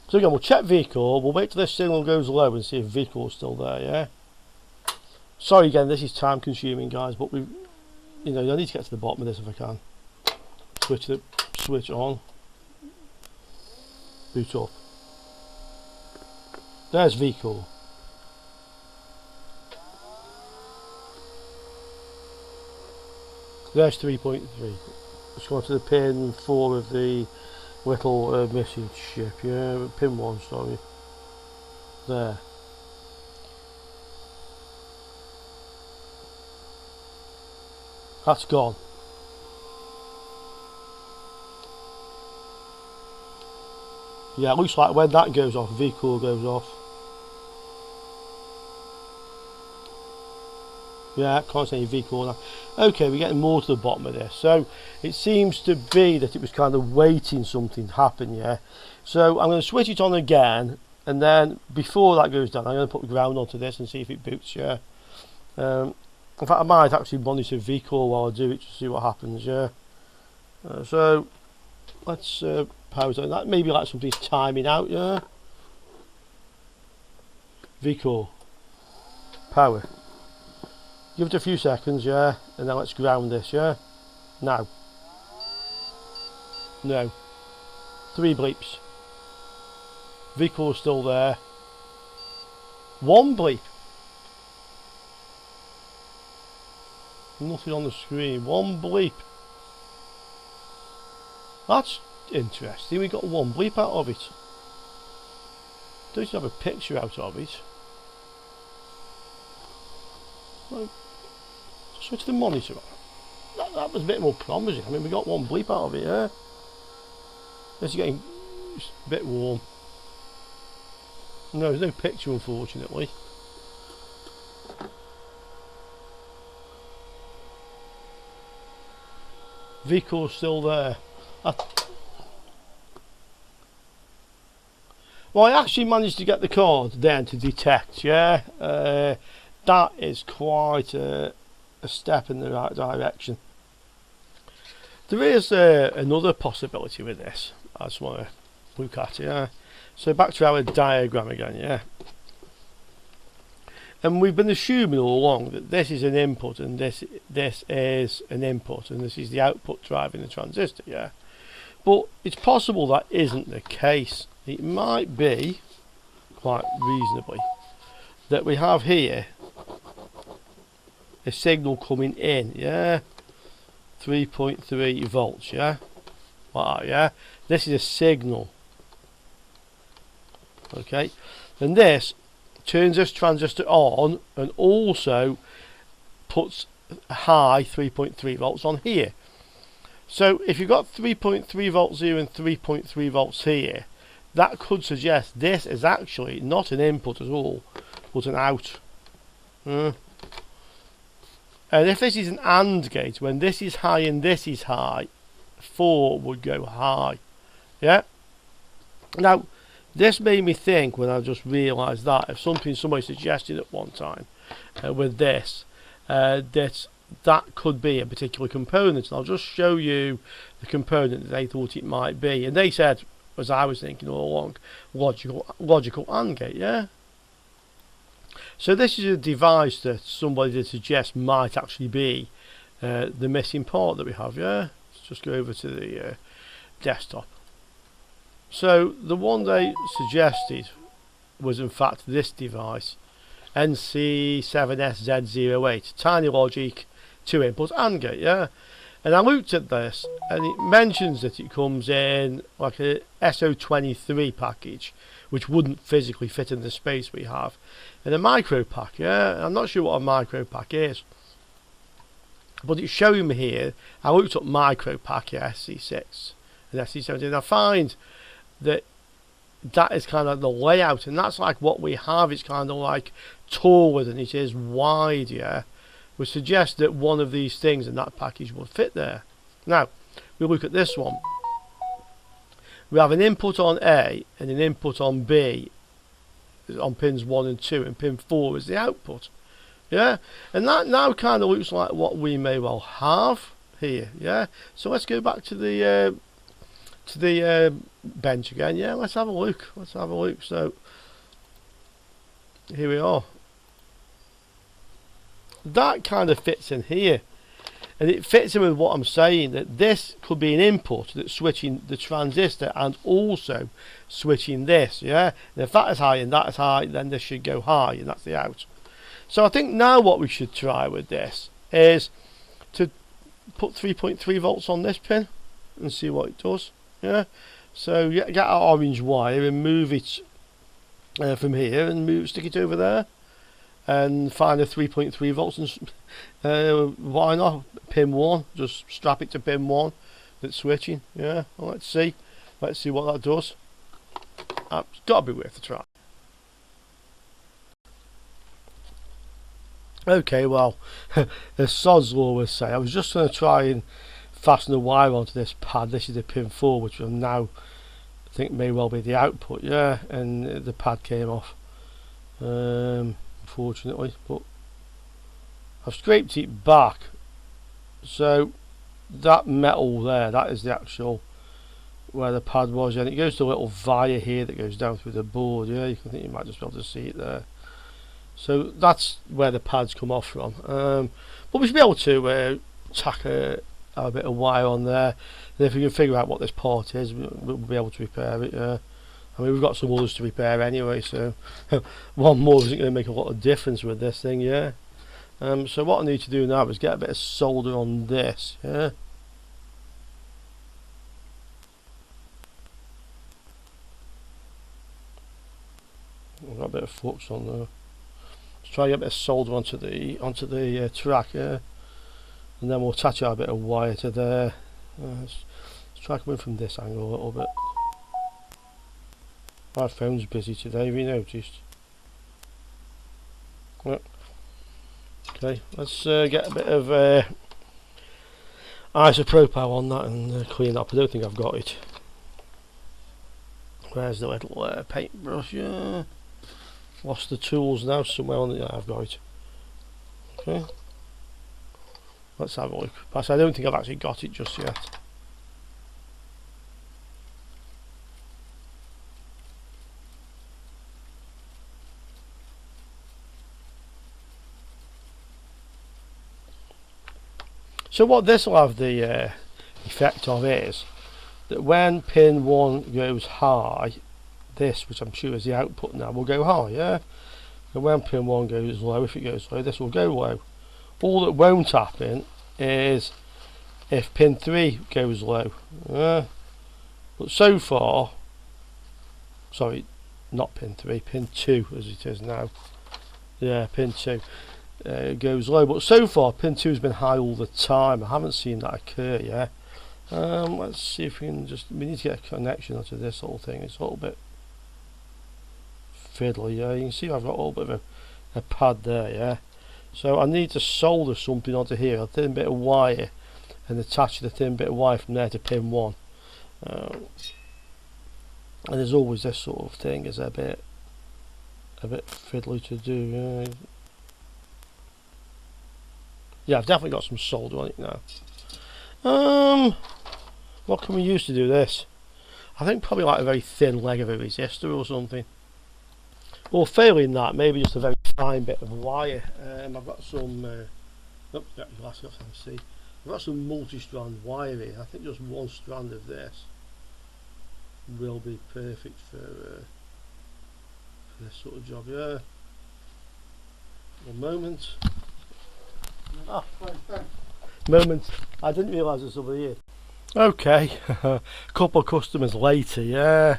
So again, we'll check vehicle. We'll wait till this signal goes low and see if vehicle is still there, yeah. Sorry again, this is time consuming, guys, but we, you know, I need to get to the bottom of this if I can. Switch on. Boot up. There's vehicle. There's 3.3. Let's go on to the pin 4 of the little missing chip. Yeah, pin 1, sorry. There. That's gone. Yeah, it looks like when that goes off, vehicle goes off. Yeah, can't see any vehicle now. Okay, we're getting more to the bottom of this. So it seems to be that it was kind of waiting something to happen, yeah. So I'm going to switch it on again, and then before that goes down, I'm going to put the ground onto this and see if it boots, yeah. In fact, I might actually monitor vehicle while I do it to see what happens, yeah. So let's pause on that. Maybe like something's timing out, yeah. Vehicle. Power. Give it a few seconds, yeah, and then let's ground this, yeah. Now. No. 3 bleeps. Vehicle is still there. 1 bleep. Nothing on the screen. 1 bleep. That's interesting. We got 1 bleep out of it. Don't have a picture out of it. Well, switch the monitor on. That was a bit more promising. I mean, we got 1 bleep out of it, yeah. This is getting a bit warm. No, there's no picture, unfortunately. Vehicle's still there. Well, I actually managed to get the card then to detect, yeah. That is quite a step in the right direction. There is another possibility with this. I just want to look at it, yeah. So back to our diagram again, yeah. And we've been assuming all along that this is an input and this is an input and this is the output driving the transistor, yeah. But it's possible that isn't the case. It might be, quite reasonably, that we have here a signal coming in, yeah. 3.3 volts, yeah. Like that, yeah. This is a signal. Okay. And this turns this transistor on and also puts a high 3.3 volts on here. So if you've got 3.3 volts here and 3.3 volts here, that could suggest this is actually not an input at all, but an out. And if this is an AND gate, when this is high and this is high, 4 would go high. Yeah? Now, this made me think when I just realised that, if somebody suggested at one time with this, that could be a particular component. And I'll just show you the component that they thought it might be. And they said, as I was thinking all along, logical AND gate, yeah? So this is a device that somebody did suggest might actually be the missing part that we have, yeah? Let's just go over to the desktop. So the one they suggested was in fact this device, NC7SZ08, tiny logic, 2 input AND gate, yeah? And I looked at this, and it mentions that it comes in like a SO23 package, which wouldn't physically fit in the space we have. And a micro pack, yeah, I'm not sure what a micro pack is, but it's showing me here. I looked up micro pack, yeah, SC6 and SC17, and I find that that is kind of the layout, and that's like what we have. It's kind of like taller than it is wide, yeah, which suggests that one of these things in that package would fit there. Now we look at this one. We have an input on A and an input on B on pins 1 and 2, and pin 4 is the output, yeah, and that now kind of looks like what we may well have here, yeah. So let's go back to the bench again, yeah. Let's have a look. So here we are. That kind of fits in here, and it fits in with what I'm saying, that this could be an input that's switching the transistor and also switching this, yeah. And if that is high and that is high, then this should go high, and that's the out. So I think now what we should try with this is to put 3.3 volts on this pin and see what it does, yeah. So get our orange wire and move it from here and stick it over there, and find a 3.3 volts, and why not pin 1, just strap it to pin 1 that's switching, yeah. Well, let's see what that does. It's got to be worth a try. Okay, well, as Sod's law would say, I was just going to try and fasten the wire onto this pad. This is the pin 4, which will now I think may well be the output, yeah, and the pad came off, unfortunately, but I've scraped it back. So that metal there, that is the actual where the pad was, and it goes to a little via here that goes down through the board, yeah. You can think you might just be able to see it there. So that's where the pads come off from, but we should be able to tack a bit of wire on there, and if we can figure out what this part is, we'll be able to repair it. I mean, we've got some others to repair anyway, so one more isn't going to make a lot of difference with this thing, yeah. So what I need to do now is get a bit of solder on this, yeah. I've got a bit of flux on there. Let's try to get a bit of solder onto the track, yeah. And then we'll attach our bit of wire to there. Let's try coming from this angle a little bit. My phone's busy today, have you noticed? Yep. Okay, let's get a bit of isopropyl on that and clean up. I don't think I've got it. Where's the little paintbrush? Yeah. Lost the tools now somewhere on the. Yeah, I've got it. Okay. Let's have a look. But I don't think I've actually got it just yet. So what this will have the effect of is that when pin 1 goes high, this, which I'm sure is the output now, will go high, yeah? And when pin 1 goes low, if it goes low, this will go low. All that won't happen is if pin 3 goes low. But so far, sorry, not pin 3, pin 2 as it is now. Yeah, pin 2 goes low. But so far, pin 2 has been high all the time. I haven't seen that occur yet. Let's see if we can we need to get a connection onto this whole thing. It's a little bit fiddly, yeah. You can see I've got a little bit of a pad there, yeah. So I need to solder something onto here, a thin bit of wire, and attach the thin bit of wire from there to pin 1. And there's always this sort of thing is a bit fiddly to do. Yeah, I've definitely got some solder on it now. What can we use to do this? I think probably like a very thin leg of a resistor or something. Or failing that, maybe just a very fine bit of wire. I've got some. Got your glasses off, I see. I've got some multi-strand wire here. I think just one strand of this will be perfect for this sort of job. Yeah. One moment. Oh, fine. moment. I didn't realise there's somebody here. Okay, a couple of customers later, yeah.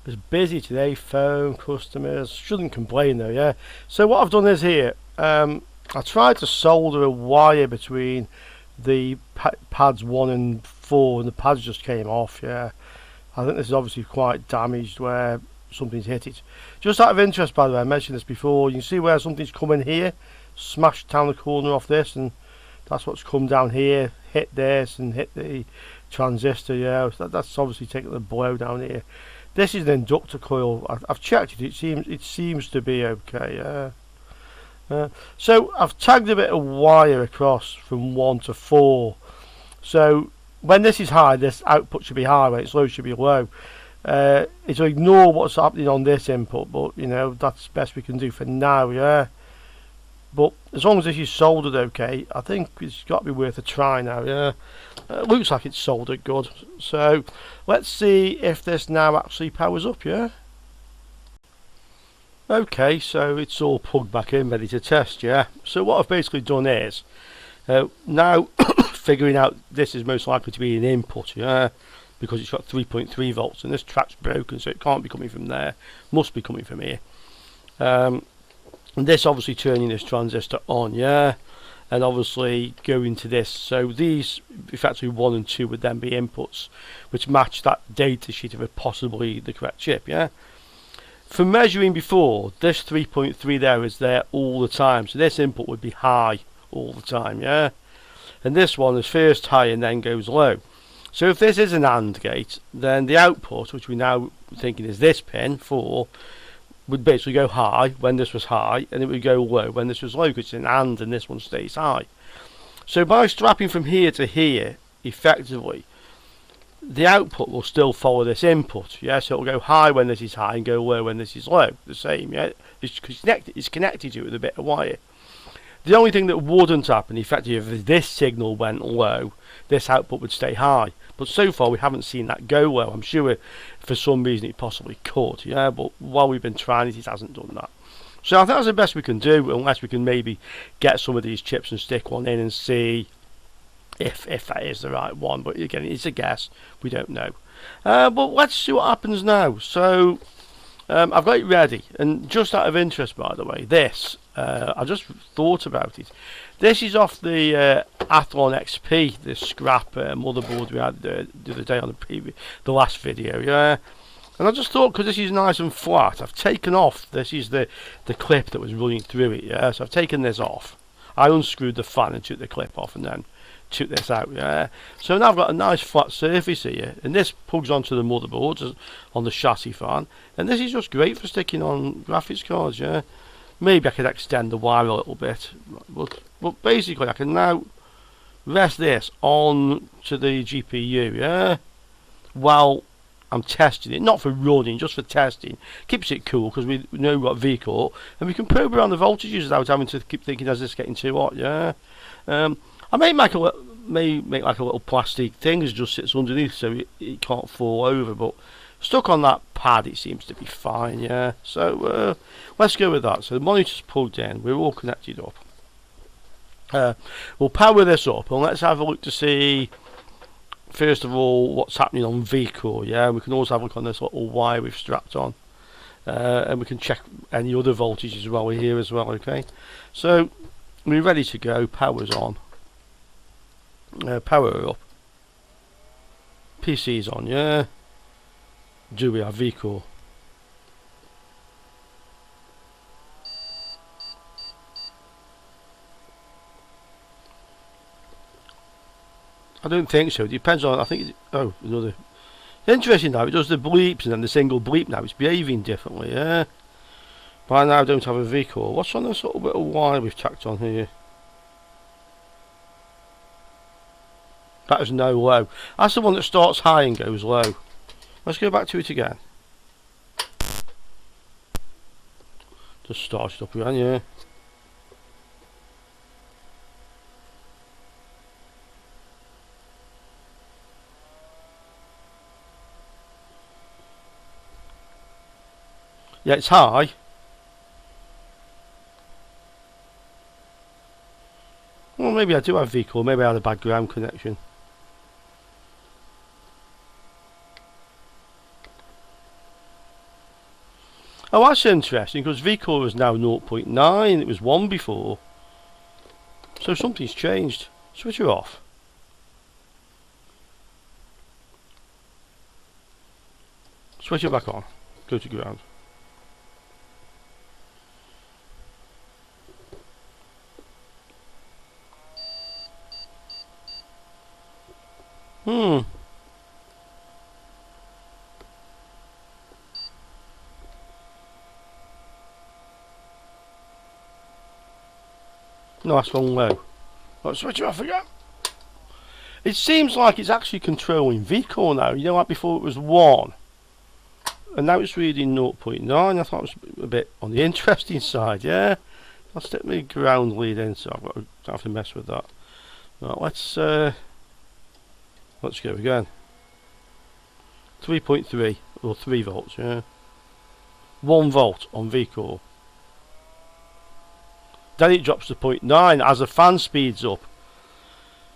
It was busy today, phone customers, shouldn't complain though, yeah. So what I've done is here, I tried to solder a wire between the pads 1 and 4 and the pads just came off, yeah. I think this is obviously quite damaged where something's hit it. Just out of interest, by the way, I mentioned this before, you can see where something's come in here, smashed down the corner off this, and that's what's come down here, hit this and hit the transistor, yeah. So that's obviously taken the blow down here. This is an inductor coil. I've checked it. It seems to be okay. So I've tagged a bit of wire across from 1 to 4. So when this is high, this output should be high. When it's low, it should be low. It'll ignore what's happening on this input, but you know that's the best we can do for now, yeah. But as long as this is soldered okay, I think it's got to be worth a try now, yeah. Looks like it's soldered good. So let's see if this now actually powers up, yeah. Okay, so it's all plugged back in, ready to test, yeah. So what I've basically done is, now figuring out this is most likely to be an input, yeah, because it's got 3.3 volts and this track's broken, so it can't be coming from there, must be coming from here. And this obviously turning this transistor on, yeah, and obviously going to this. So these effectively 1 and 2 would then be inputs which match that data sheet of possibly the correct chip, yeah. For measuring before, this 3.3 there is there all the time, so this input would be high all the time, yeah, and this one is first high and then goes low. So if this is an AND gate, then the output, which we now thinking is this pin 4, would basically go high when this was high, and it would go low when this was low, because it's an AND and this one stays high. So by strapping from here to here, effectively, the output will still follow this input, yeah, so it will go high when this is high and go low when this is low, the same, yeah, it's connected to it with a bit of wire. The only thing that wouldn't happen, effectively, if this signal went low, this output would stay high. But so far we haven't seen that go low. I'm sure for some reason it possibly could, yeah, but while we've been trying it, it hasn't done that. So I think that's the best we can do, unless we can maybe get some of these chips and stick one in and see if that is the right one. But again, it's a guess, we don't know. But let's see what happens now. So I've got it ready, and just out of interest, by the way, this I just thought about it. This is off the Athlon XP, the scrap motherboard we had the other day on the last video, yeah. And I just thought, because this is nice and flat, I've taken off, this is the clip that was running through it, yeah. So I've taken this off. I unscrewed the fan and took the clip off and then took this out, yeah. So now I've got a nice flat surface here, and this plugs onto the motherboard on the chassis fan, and this is just great for sticking on graphics cards, yeah. Maybe I could extend the wire a little bit, but basically I can now rest this on to the GPU, yeah, while I'm testing it, not for running, just for testing. Keeps it cool because we know we've got VCore, and we can probe around the voltages without having to keep thinking, is this getting too hot, yeah. I may make like a little plastic thing that just sits underneath so it can't fall over, but stuck on that pad it seems to be fine, yeah. So let's go with that. So the monitor's plugged in, we're all connected up. We'll power this up and let's have a look to see first of all what's happening on VCore, yeah. We can also have a look on this little wire we've strapped on, and we can check any other voltages as well here as well, okay. So we're ready to go, power's on, power up, PC's on, yeah. Do we have VCore? I don't think so. It depends on, I think, oh, another. Interesting now, it does the bleeps and then the single bleep now. It's behaving differently, yeah. But I now don't have a VCore. What's on this little bit of wire we've tacked on here? That is no low. That's the one that starts high and goes low. Let's go back to it again. Just start it up again, yeah. Yeah, it's high. Well, maybe I do have VCore. Maybe I had a bad ground connection. Oh, that's interesting, because VCore is now 0.9. It was 1 before. So something's changed. Switch her off. Switch it back on. Go to ground. No, that's wrong way. Let's switch it off again. It seems like it's actually controlling VCore now. You know, like before it was 1. And now it's reading 0.9. I thought it was a bit on the interesting side, yeah. I'll stick my ground lead in, so I've got to, don't have to mess with that. Right, let's go again. 3.3 or 3 volts, yeah. 1 volt on VCore. Then it drops to 0.9 as the fan speeds up.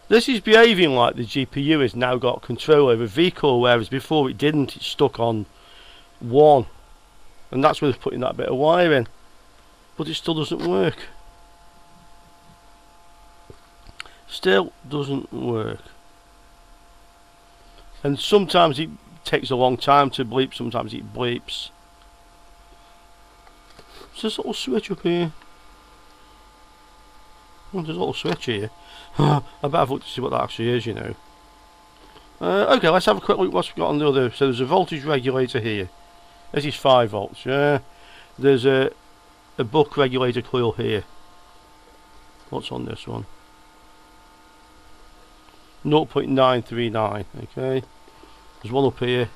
This is behaving like the GPU has now got control over VCore, whereas before it didn't. It's stuck on 1, and that's where they're putting that bit of wire in, but it still doesn't work. Still doesn't work. And sometimes it takes a long time to bleep, sometimes it bleeps. There's a little switch up here. Oh, there's a little switch here. I better have a look to see what that actually is, you know. Okay, let's have a quick look what we've got on the other. So there's a voltage regulator here. This is 5 volts, yeah. There's a buck regulator coil here. What's on this one? 0.939, okay. There's one up here.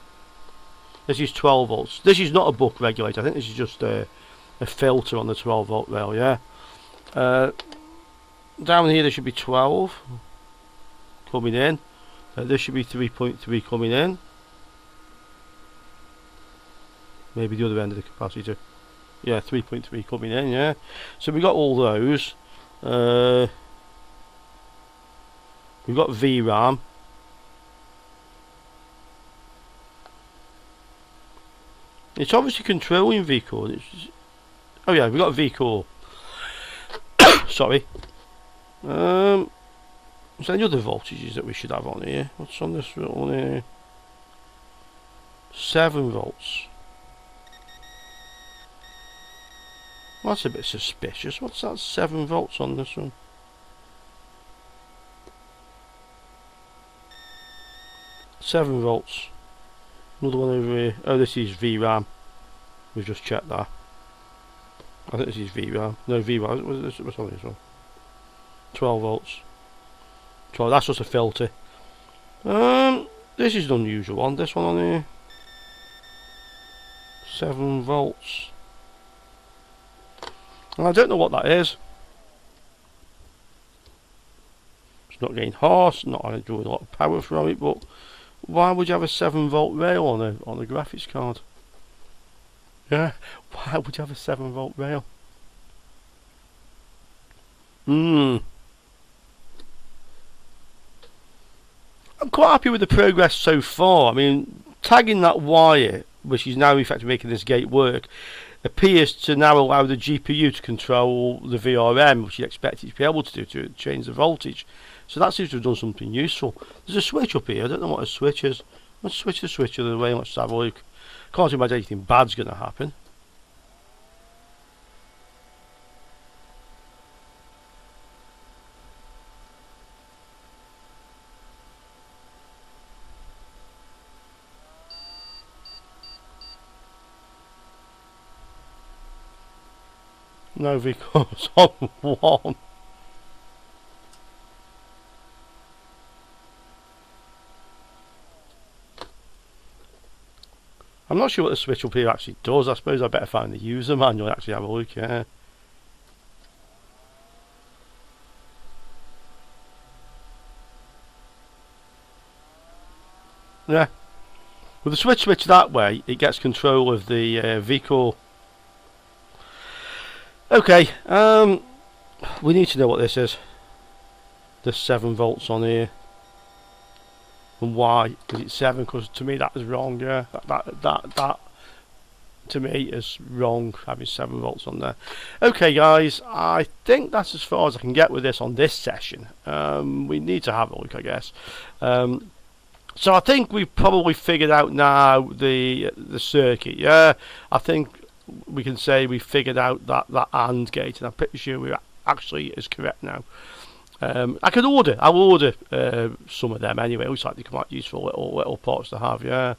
This is 12 volts. This is not a buck regulator. I think this is just a filter on the 12 volt rail, yeah. Down here there should be 12 coming in. This should be 3.3 coming in. Maybe the other end of the capacitor. Yeah, 3.3 coming in, yeah. So we got all those. We've got VRAM. It's obviously controlling VCore. Oh yeah, we've got VCore. Sorry. Is there any other voltages that we should have on here? What's on this one here? 7 volts. Well, that's a bit suspicious. What's that 7 volts on this one? Seven volts. Another one over here. Oh, this is VRAM. We've just checked that. I think this is VRAM. No, VRAM. What's on this one? 12 volts. 12. That's just a filter. This is an unusual one. This one on here. 7 volts. And I don't know what that is. It's not getting harsh. Not drawing a lot of power from it, but why would you have a 7 volt rail on a graphics card? Yeah, why would you have a 7 volt rail? I'm quite happy with the progress so far. I mean, tagging that wire, which is now in fact making this gate work, appears to now allow the GPU to control the VRM, which you expect it to be able to do to change the voltage. So that seems to have done something useful. There's a switch up here. I don't know what a switch is. Let's switch the switch other way. Let's have a look. Can't imagine anything bad's going to happen. No, because on 1. I'm not sure what the switch up here actually does. I suppose I better find the user manual and actually have a look, yeah. Yeah. With the switch that way, it gets control of the VCore. Okay, we need to know what this is. there's 7 volts on here. And why is it 7? Because to me that is wrong. Yeah, that to me is wrong, having 7 volts on there. Okay guys, I think that's as far as I can get with this on this session. We need to have a look, I guess. So I think we've probably figured out now the circuit. Yeah, I think we can say we figured out that AND gate, and I'm pretty sure we actually is correct now. I'll order some of them anyway. It looks like they quite useful little parts to have. Yeah,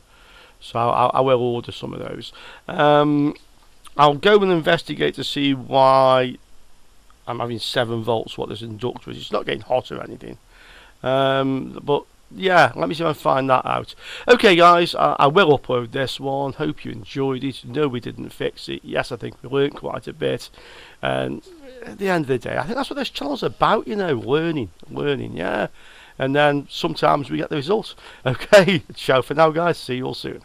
so I will order some of those. I'll go and investigate to see why I'm having 7 volts. What this inductor is. It's not getting hot or anything. But yeah, let me see if I can find that out. Okay guys, I will upload this one. Hope you enjoyed it. No, we didn't fix it. Yes, I think we learned quite a bit. And at the end of the day, I think that's what this channel's about, you know, learning, yeah. And then sometimes we get the results. Okay, ciao for now guys, see you all soon.